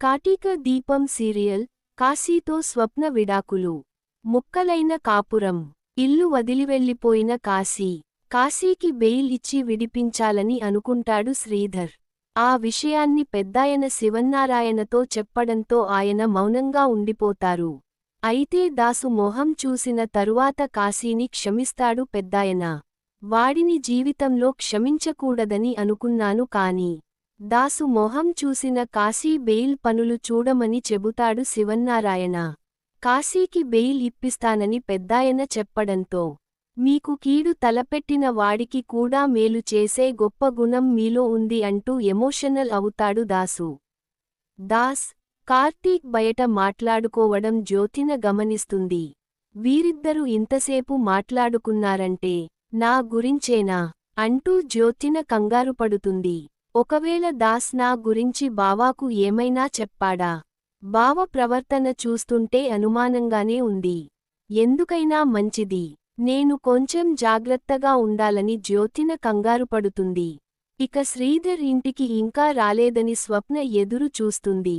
కార్తీక దీపం సీరియల్ కాశీతో స్వప్న విడాకులు. ముక్కలైన కాపురం. ఇల్లు వదిలివెళ్లిపోయిన కాశీ. కాశీకి బెయిల్ ఇచ్చి విడిపించాలని అనుకుంటాడు శ్రీధర్. ఆ విషయాన్ని పెద్దాయన శివన్నారాయణతో చెప్పడంతో ఆయన మౌనంగా ఉండిపోతారు. అయితే దాసు మొహం చూసిన తరువాత కాశీని క్షమిస్తాడు పెద్దాయన. వాడిని జీవితంలో క్షమించకూడదని అనుకున్నాను కాని దాసు మొహం చూసిన కాశీ బెయిల్ పనులు చూడమని చెబుతాడు శివన్నారాయణ. కాశీకి బెయిల్ ఇప్పిస్తానని పెద్దాయన చెప్పడంతో మీకు కీడు తలపెట్టిన వాడికి కూడా మేలు చేసే గొప్ప గుణం మీలో ఉంది అంటూ ఎమోషనల్ అవుతాడు దాసు. కార్తీక్ బయట మాట్లాడుకోవడం జ్యోతిన గమనిస్తుంది. వీరిద్దరూ ఇంతసేపు మాట్లాడుకున్నారంటే నా గురించేనా అంటూ జ్యోతిన కంగారుపడుతుంది. ఒకవేళ దాస్ నా గురించి బావాకు ఏమైనా చెప్పాడా? బావ ప్రవర్తన చూస్తుంటే అనుమానంగానే ఉంది. ఎందుకైనా మంచిది నేను కొంచెం జాగ్రత్తగా ఉండాలని జ్యోతిన కంగారుపడుతుంది. ఇక శ్రీధర్ ఇంటికి ఇంకా రాలేదని స్వప్న ఎదురు చూస్తుంది.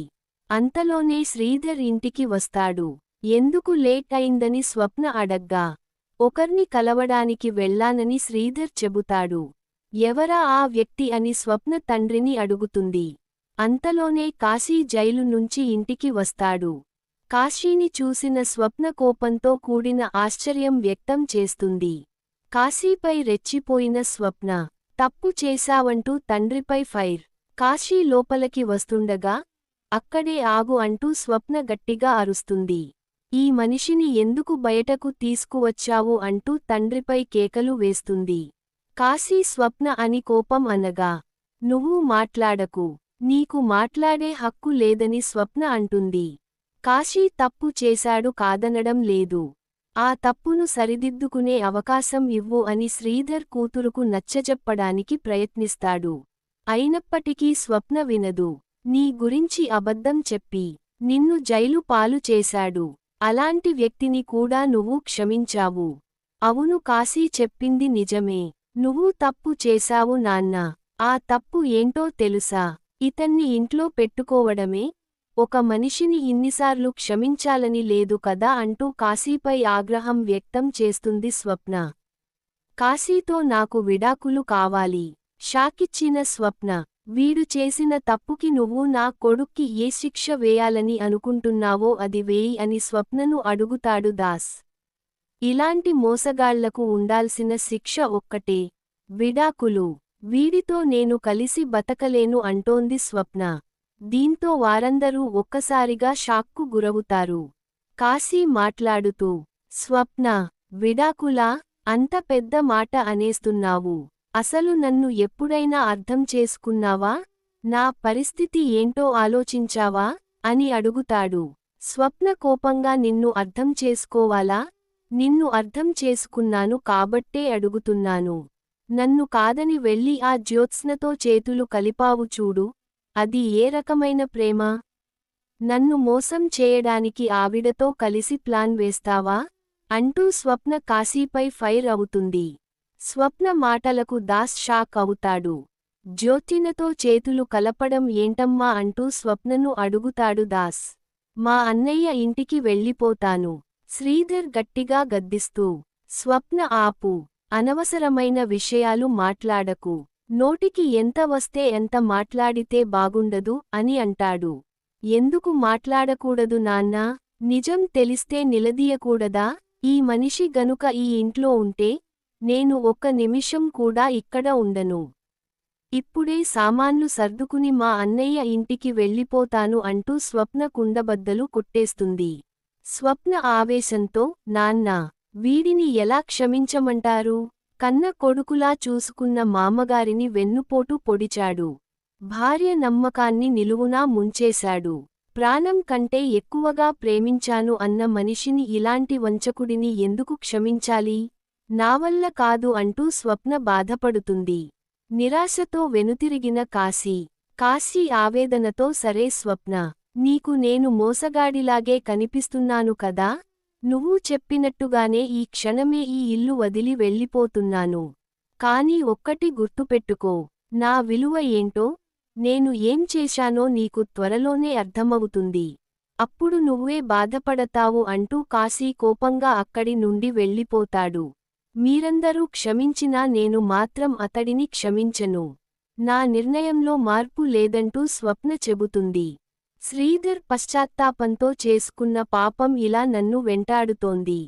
అంతలోనే శ్రీధర్ ఇంటికి వస్తాడు. ఎందుకు లేట్ అయిందని స్వప్న అడగ్గా ఒకర్ని కలవడానికి వెళ్లానని శ్రీధర్ చెబుతాడు. ఎవరా ఆ వ్యక్తి అని స్వప్న తండ్రిని అడుగుతుంది. అంతలోనే కాశీ జైలు నుంచి ఇంటికి వస్తాడు. కాశీని చూసిన స్వప్న కోపంతో కూడిన ఆశ్చర్యం వ్యక్తం చేస్తుంది. కాశీపై రెచ్చిపోయిన స్వప్న తప్పు చేశావంటూ తండ్రిపై ఫైర్. కాశీ లోపలికి వస్తుండగా అక్కడే ఆగు అంటూ స్వప్న గట్టిగా అరుస్తుంది. ఈ మనిషిని ఎందుకు బయటకు తీసుకువచ్చావు అంటూ తండ్రిపై కేకలు వేస్తుంది. కాశీ స్వప్న అని కోపం అనగా నువ్వు మాట్లాడకు, నీకు మాట్లాడే హక్కు లేదని స్వప్న అంటుంది. కాశీ తప్పు చేశాడు కాదనడం లేదు. ఆ తప్పును సరిదిద్దుకునే అవకాశం ఇవ్వు అని శ్రీధర్ కూతురుకు నచ్చజెప్పడానికి ప్రయత్నిస్తాడు. అయినప్పటికీ స్వప్న వినదు. నీ గురించి అబద్ధం చెప్పి నిన్ను జైలు పాలు చేశాడు. అలాంటి వ్యక్తిని కూడా నువ్వు క్షమించావు. అవును కాశీ చెప్పింది నిజమే. నువ్వు తప్పు చేశావు నాన్నా. ఆ తప్పు ఏంటో తెలుసా? ఇతన్ని ఇంట్లో పెట్టుకోవడమే. ఒక మనిషిని ఇన్నిసార్లు క్షమించాలని లేదు కదా అంటూ కాశీపై ఆగ్రహం వ్యక్తం చేస్తుంది స్వప్న. కాశీతో నాకు విడాకులు కావాలి. షాకిచ్చిన స్వప్న వీడు చేసిన తప్పుకి నువ్వు నా కొడుక్కి ఏ శిక్ష వేయాలని అనుకుంటున్నావో అది వేయి అని స్వప్నను అడుగుతాడు దాస్. ఇలాంటి మోసగాళ్లకు ఉండాల్సిన శిక్ష ఒక్కటే, విడాకులు. వీడితో నేను కలిసి బతకలేను అంటోంది స్వప్న. దీంతో వారందరూ ఒక్కసారిగా షాక్కు గురవుతారు. కాశీ మాట్లాడుతూ స్వప్న విడాకులా? అంత పెద్ద మాట అనేస్తున్నావు. అసలు నన్ను ఎప్పుడైనా అర్థం చేసుకున్నావా? నా పరిస్థితి ఏంటో ఆలోచించావా అని అడుగుతాడు. స్వప్న కోపంగా నిన్ను అర్థం చేసుకోవాలా? నిన్ను అర్థం చేసుకున్నాను కాబట్టే అడుగుతున్నాను. నన్ను కాదని వెళ్ళి ఆ జ్యోత్స్నతో చేతులు కలిపావు చూడు, అది ఏ రకమైన ప్రేమ? నన్ను మోసం చేయడానికి ఆవిడతో కలిసి ప్లాన్ వేస్తావా అంటూ స్వప్న కాశీపై ఫైర్ అవుతుంది. స్వప్న మాటలకు దాస్ షాక్ అవుతాడు. జ్యోతినతో చేతులు కలపడం ఏంటమ్మా అంటూ స్వప్నను అడుగుతాడు దాస్. మా అన్నయ్య ఇంటికి వెళ్ళిపోతాను. శ్రీధర్ గట్టిగా గద్దిస్తూ స్వప్న ఆపు, అనవసరమైన విషయాలు మాట్లాడకు. నోటికి ఎంత వస్తే ఎంత మాట్లాడితే బాగుండదు అని అంటాడు. ఎందుకు మాట్లాడకూడదు నాన్నా? నిజం తెలిస్తే నిలదీయకూడదా? ఈ మనిషి గనుక ఈ ఇంట్లో ఉంటే నేను ఒక్క నిమిషం కూడా ఇక్కడ ఉండను. ఇప్పుడే సామాన్లు సర్దుకుని మా అన్నయ్య ఇంటికి వెళ్ళిపోతాను అంటూ స్వప్న కుండబద్దలు కొట్టేస్తుంది. స్వప్న ఆవేశంతో నాన్నా, వీడిని ఎలా క్షమించమంటారు? కన్న కొడుకులా చూసుకున్న మామగారిని వెన్నుపోటు పొడిచాడు. భార్య నమ్మకాన్ని నిలువునా ముంచేశాడు. ప్రాణం కంటే ఎక్కువగా ప్రేమించాను అన్న మనిషిని ఇలాంటి వంచకుడిని ఎందుకు క్షమించాలి? నావల్ల కాదు అంటూ స్వప్న బాధపడుతుంది. నిరాశతో వెనుతిరిగిన కాశీ ఆవేదనతో సరే స్వప్న, నీకు నేను మోసగాడిలాగే కనిపిస్తున్నాను కదా? నువ్వు చెప్పినట్టుగానే ఈ క్షణమే ఈ ఇల్లు వదిలి వెళ్ళిపోతున్నాను. కానీ ఒక్కటి గుర్తుపెట్టుకో, నా విలువ ఏంటో నేను ఏం చేశానో నీకు త్వరలోనే అర్థమవుతుంది. అప్పుడు నువ్వే బాధపడతావు అంటూ కాశీ కోపంగా అక్కడి నుండి వెళ్ళిపోతాడు. మీరందరూ క్షమించినా నేను మాత్రం అతడిని క్షమించను. నా నిర్ణయంలో మార్పు లేదంటూ స్వప్న చెబుతుంది. శ్రీధర్ పశ్చాత్తాపంతో చేసుకున్న పాపం ఇలా నన్ను వెంటాడుతోంది.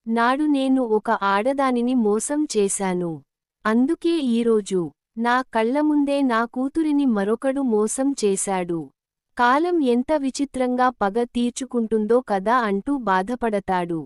నాడు నేను ఒక ఆడదానిని మోసం చేశాను. అందుకే ఈరోజు నా కళ్లముందే నా కూతురిని మరొకడు మోసం చేశాడు. కాలం ఎంత విచిత్రంగా పగ తీర్చుకుంటుందో కదా అంటూ బాధపడతాడు.